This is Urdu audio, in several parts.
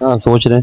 ہاں سوچ رہے ہیں.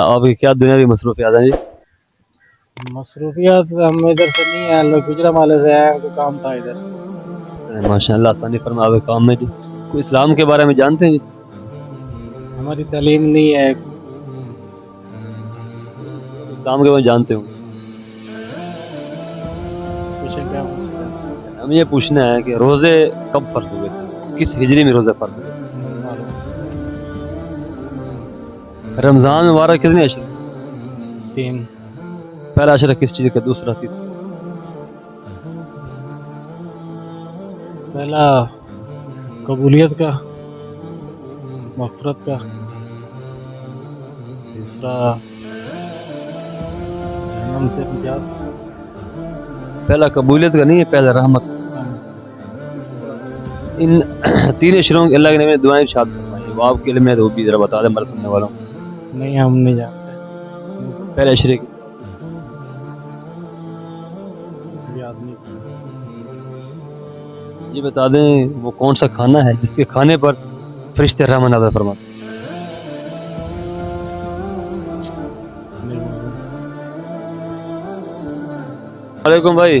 آپ کی کیا دنیاوی مصروفیات ہیں جی؟ مصروفیات ہم ادھر سے نہیں ہیں، لوگ گجرا والے سے ہیں، کوئی کام تھا ادھر. ماشاء اللہ آسانی فرما آپ کے کام میں جی. کوئی اسلام کے بارے میں جانتے ہیں جی؟ ہماری تعلیم نہیں ہے. اسلام کے بارے میں جانتے ہوں. پوچھیں کیا پوچھتے ہیں؟ ہمیں یہ پوچھنا ہے کہ روزے کب فرض ہوئے تھے؟ کس ہجری میں روزے فرض ہوئے تھے؟ نہیں معلوم. رمضان مبارک کتنے اشرے؟ 3. پہلا اشرہ کس چیز کا؟ دوسرا تیسرا؟ پہلا قبولیت کا، مغفرت کا. تیسرا جہنم سے نجات. پہلا قبولیت کا نہیں ہے، پہلا رحمت. ان 3 اشروں کے اللہ کے نام میں دعائیں ارشاد فرمائیں. وہ آپ کے علم میں تو بھی ذرا بتا دیں ہمارے سننے والوں کو. نہیں ہم نہیں جانتے. پہلے اشرے کی یاد نہیں. یہ بتا دیں وہ کون سا کھانا ہے جس کے کھانے پر فرشتے رحمت نازل فرماتے ہیں؟ نہیں معلوم. وعلیکم بھائی.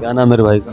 کیا نام ہے میرے بھائی کا؟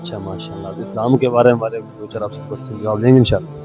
اچھا ماشاء اللہ. تو اسلام کے بارے میں ہمارے دو چار آپ سے کوشچن جواب دیں گے انشاءاللہ.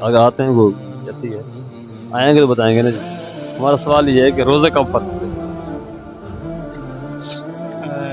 اگر آتے ہیں وہ جیسے ہی ہے آئیں گے تو بتائیں گے نا جی. ہمارا سوال یہ ہے کہ روزے کب فرض ہوئے؟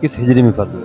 کس ہجری میں فرض ہوئے؟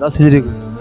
10 ہجری کو.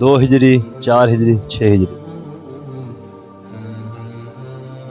2 ہجری، 4 ہجری، 6 ہجری.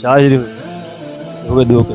4 ہجری میں ہو گئے 2 کے.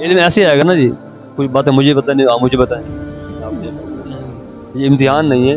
علم ایسے آئے گا نا جی. کچھ باتیں مجھے بتائیں نہیں آپ مجھے بتائیں. یہ امتحان نہیں ہے،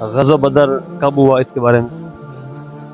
غزوہ بدر کب ہوا اس کے بارے میں؟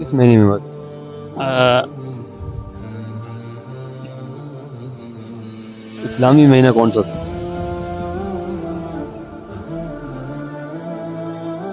کس مہینے میں ہوا؟ اسلامی مہینہ کون سا تھا؟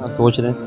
ہاں سوچ رہے ہیں.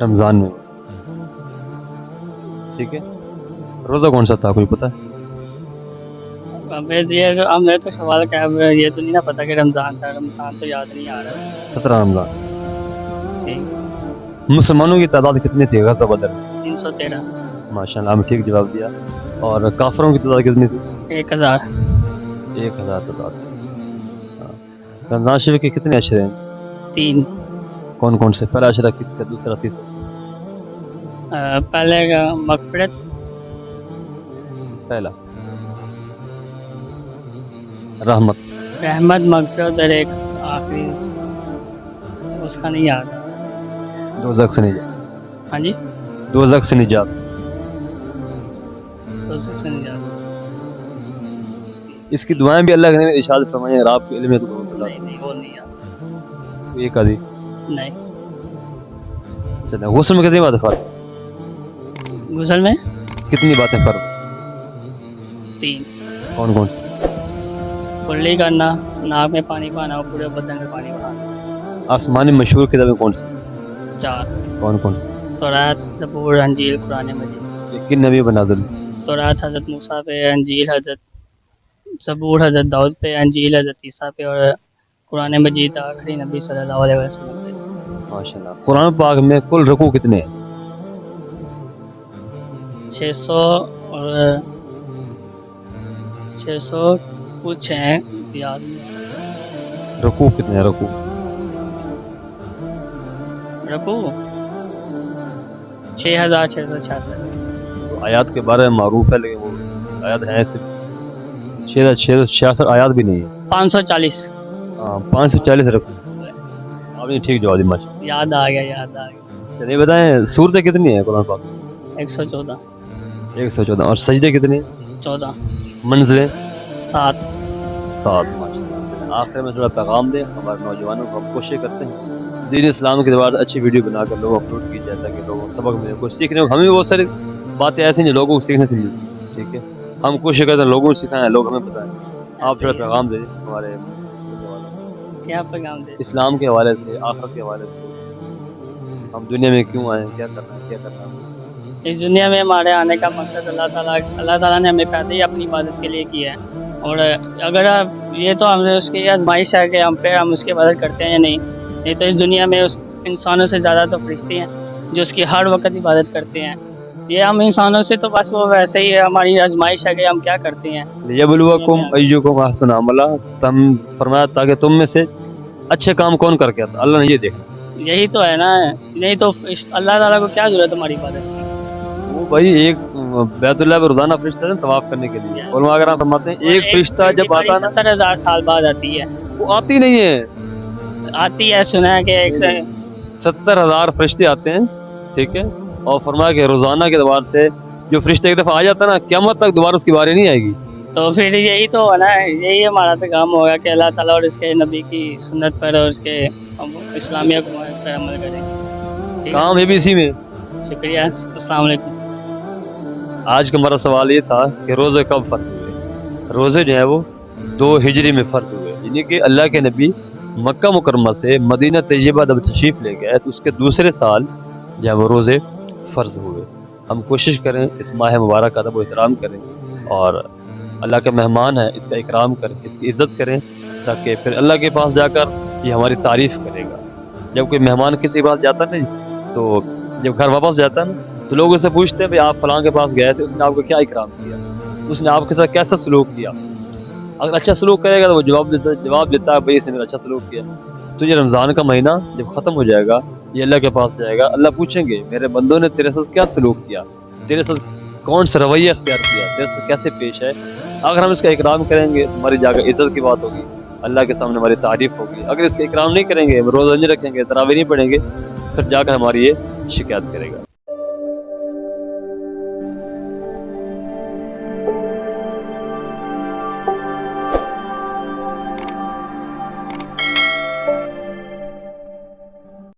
رمضان میں. ٹھیک ہے. روزہ کون سا تھا کوئی پتہ ہے؟ ہمیں تو شوال کا یہ تو نہیں نا پتا کہ رمضان تھا. رمضان تو یاد نہیں آ رہا. 17 رمضان. ٹھیک. مسلمانوں کی تعداد کتنی تھی غزوہ بدر میں؟ 313. ماشاء اللہ ہم ٹھیک جواب دیا. اور کافروں کی تعداد کتنی تھی؟ 1000. 1000 تعداد تھی. ہاں. رمضان شریف کے کتنے اشرے ہیں؟ 3. کون کون سے؟ پہلا اشرہ کس کا؟ دوسرا تیسرا؟ پہلے کا مغفرت. پہلا رحمت. رحمت مغفرت اور ایک آخری اس کا نہیں یاد. دوزخ سے نجات. ہاں جی دوزخ سے نجات. دوزخ سے نہیں یاد. اس کی دعائیں بھی اللہ کے نبی نے ارشاد فرمائی ہیں. اگر آپ کے علم ہے تو بتا نہیں وہ نہیں یاد. دو. ایک آدھی. نہیں. چلیں غسل میں کتنی باتیں فرق؟ غسل میں کتنی باتیں فرق؟ 3. کون کون سی؟ کلی کرنا، ناک میں پانی پانا اور پورے بدن میں پانی بہانا. آسمانی مشہور کتابیں کون سی؟ 4. کون کون سی؟ تورات، زبور، انجیل، قرآن مجید. یہ کن نبی پر نازل ہوئی؟ تورات حضرت موسیٰ پہ، انجیل حضرت زبور حضرت داؤد پہ، انجیل حضرت عیسیٰ پہ اور قرآن مجید آخری نبی صلی اللہ علیہ وسلم پہ. ماشاء اللہ. قرآن پاک میں کل رکوع کتنے ہیں؟ 600 اور 600 کچھ ہیں یاد نہیں. رکوع کتنے ہیں؟ رکوع رکوع 6666. آیات کے بارے میں معروف ہے لیکن وہ آیات ہیں صرف 666 آیات بھی نہیں ہے. 540. ہاں 540 رقص آپ نے ٹھیک جواب دی ماشاء یاد آ گیا اللہ. چلیے بتائیں صورتیں کتنی ہیں قرآن پاک 114 114 اور سجدے کتنے ہیں 14 منزلیں 7 7 ماشاء اللہ. آخر میں تھوڑا پیغام دیں ہمارے نوجوانوں کو. ہم کوشش کرتے ہیں دین اسلام کے اعتبار سے اچھی ویڈیو بنا کر لوگوں اپلوڈ کی جائے تاکہ لوگوں کو سبق ملے کچھ سیکھنے کو. ہمیں بھی بہت ساری باتیں ایسی ہیں جو لوگوں کو سیکھنے سے ملتی ہیں. ٹھیک ہے ہم کوشش کرتے ہیں لوگوں کو سکھائیں لوگ ہمیں بتائیں. آپ تھوڑا پیغام دیں ہمارے کیا پیغام دے اسلام کے حوالے سے آخرت کے حوالے سے. ہم دنیا میں کیوں آئے ہیں کیا کرنا ہے کیا کرنا ہے. اس دنیا میں ہمارے آنے کا مقصد اللہ تعالیٰ نے ہمیں پیدا ہی اپنی عبادت کے لیے کیا ہے. اور اگر یہ تو ہم نے اس کی آزمائش ہے کہ ہم اس کی عبادت کرتے ہیں یا نہیں تو اس دنیا میں اس انسانوں سے زیادہ تو فرشتے ہیں جو اس کی ہر وقت عبادت کرتے ہیں. یہ ہم انسانوں سے تو بس وہ ویسے ہی ہے ہماری آزمائش ہے کہ ہم کیا کرتے ہیں. لیبلوکم ایکم احسن عملا. تم فرمایا تاکہ تم میں سے اچھے کام کون کر کے آتا. اللہ نے یہ دیکھا. یہی تو ہے نا. نہیں تو اللہ تعالیٰ کو کیا ضرورت ہے ہماری عبادت کی. وہ بھائی ایک بیت اللہ پہ روزانہ فرشتہ ہے طواف کرنے کے لیے. اور وہاں اگر آپ فرماتے ہیں ایک فرشتہ جب آتا ہے نا 70,000 سال بعد آتی ہے. وہ آتی نہیں ہے. آتی ہے سنا ہے کہ 70,000 فرشتے آتے ہیں. ٹھیک ہے اور فرمایا کہ روزانہ کے اعتبار سے جو فرشتہ ایک دفعہ آ جاتا ہے نا قیامت تک دوبارہ اس کی باری نہیں آئے گی. تو پھر یہی تو ہے نا. یہی ہمارا پیغام ہوگا کہ اللہ تعالیٰ اور اس کے نبی کی سنت پر اور اس کے اسلامیہ حکومت پر عمل کریں. کام ہے بھی اسی میں. شکریہ. السلام علیکم. آج کا ہمارا سوال یہ تھا کہ روزے کب فرض ہوئے. روزے جو ہے وہ 2 ہجری میں فرض ہوئے. یعنی کہ اللہ کے نبی مکہ مکرمہ سے مدینہ طیبہ جب تشریف لے گئے تو اس کے دوسرے سال جو ہے وہ روزے فرض ہوئے. ہم کوشش کریں اس ماہ مبارک کا ادب و احترام کریں اور اللہ کا مہمان ہے اس کا اکرام کریں اس کی عزت کریں تاکہ پھر اللہ کے پاس جا کر یہ ہماری تعریف کرے گا. جب کوئی مہمان کسی کے پاس جاتا نہیں تو جب گھر واپس جاتا ہے نا تو لوگ اسے پوچھتے ہیں بھائی آپ فلاں کے پاس گئے تھے اس نے آپ کو کیا اکرام کیا اس نے آپ کے ساتھ کیسا سلوک کیا. اگر اچھا سلوک کرے گا تو وہ جواب دیتا ہے بھائی اس نے میرا اچھا سلوک کیا. تو یہ رمضان کا مہینہ جب ختم ہو جائے گا یہ اللہ کے پاس جائے گا. اللہ پوچھیں گے میرے بندوں نے تیرے ساتھ کیا سلوک کیا تیرے ساتھ کون سا رویہ اختیار کیا تیرے ساتھ کیسے پیش ہے. اگر ہم اس کا اکرام کریں گے ہماری جا کر عزت کی بات ہوگی اللہ کے سامنے ہماری تعریف ہوگی. اگر اس کا اکرام نہیں کریں گے روزہ نہیں رکھیں گے تراویح نہیں پڑھیں گے پھر جا کر ہماری یہ شکایت کرے گا.